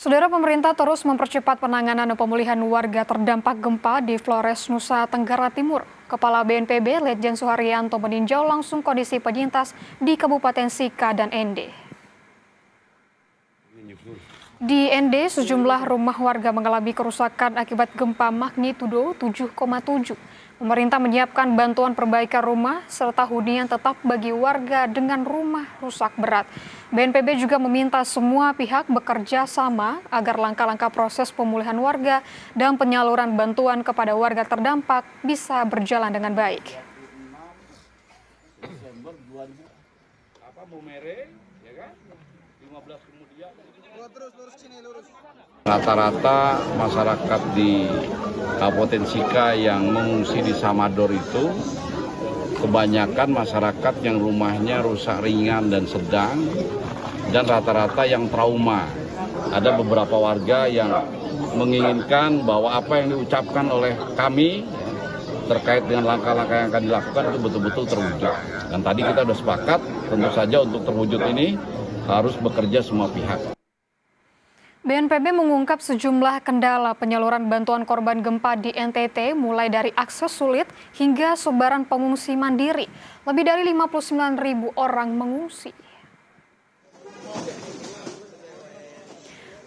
Saudara, pemerintah terus mempercepat penanganan dan pemulihan warga terdampak gempa di Flores, Nusa Tenggara Timur. Kepala BNPB, Letjen Suharyanto meninjau langsung kondisi penyintas di Kabupaten Sika dan Ende. Di Ende, sejumlah rumah warga mengalami kerusakan akibat gempa magnitudo 7,7. Pemerintah menyiapkan bantuan perbaikan rumah serta hunian tetap bagi warga dengan rumah rusak berat. BNPB juga meminta semua pihak bekerja sama agar langkah-langkah proses pemulihan warga dan penyaluran bantuan kepada warga terdampak bisa berjalan dengan baik. Rata-rata masyarakat di Kabupaten Sika yang mengungsi di Samador itu kebanyakan masyarakat yang rumahnya rusak ringan dan sedang dan rata-rata yang trauma. Ada beberapa warga yang menginginkan bahwa apa yang diucapkan oleh kami terkait dengan langkah-langkah yang akan dilakukan itu betul-betul terwujud. Dan tadi kita sudah sepakat, tentu saja untuk terwujud ini harus bekerja semua pihak. BNPB mengungkap sejumlah kendala penyaluran bantuan korban gempa di NTT mulai dari akses sulit hingga sebaran pengungsi mandiri. Lebih dari 59.000 orang mengungsi.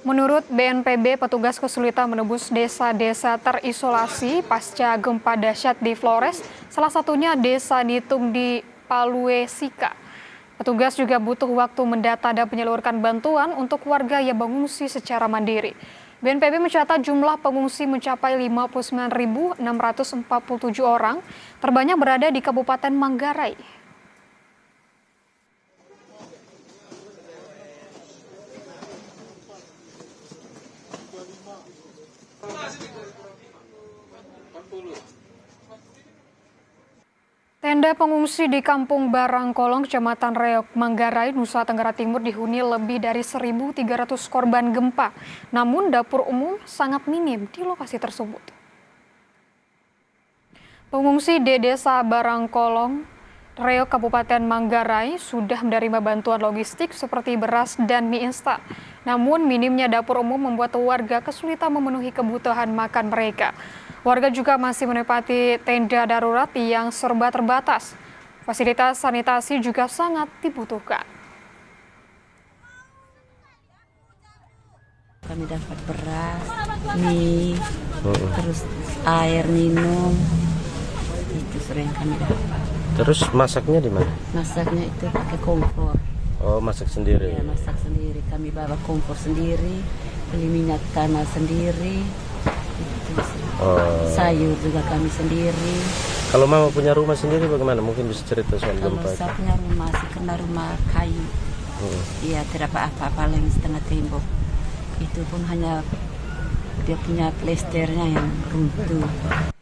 Menurut BNPB, petugas kesulitan menembus desa-desa terisolasi pasca gempa dahsyat di Flores, salah satunya desa Nitung di Palue Sika. Petugas juga butuh waktu mendata dan menyalurkan bantuan untuk warga yang mengungsi secara mandiri. BNPB mencatat jumlah pengungsi mencapai 59.647 orang, terbanyak berada di Kabupaten Manggarai. Tenda pengungsi di Kampung Barangkolong, Kecamatan Reok, Manggarai, Nusa Tenggara Timur dihuni lebih dari 1.300 korban gempa. Namun dapur umum sangat minim di lokasi tersebut. Pengungsi di Desa Barangkolong, Reok, Kabupaten Manggarai sudah menerima bantuan logistik seperti beras dan mie instan. Namun minimnya dapur umum membuat warga kesulitan memenuhi kebutuhan makan mereka. Warga juga masih menempati tenda darurat yang serba terbatas. Fasilitas sanitasi juga sangat dibutuhkan. Kami dapat beras, mie, terus air minum, itu sering kami dapat. Terus masaknya di mana? Masaknya itu pakai kompor. Oh, masak sendiri? Ya, masak sendiri. Kami bawa kompor sendiri, beli minyak tanah sendiri. Sayur juga kami sendiri. Kalau mama punya rumah sendiri bagaimana? Mungkin bisa cerita soal gempa. Kalau saya punya rumah sih karena rumah kayu. Iya, tidak apa-apa, paling setengah tembok. Itu pun hanya dia punya plesternya yang runtuh.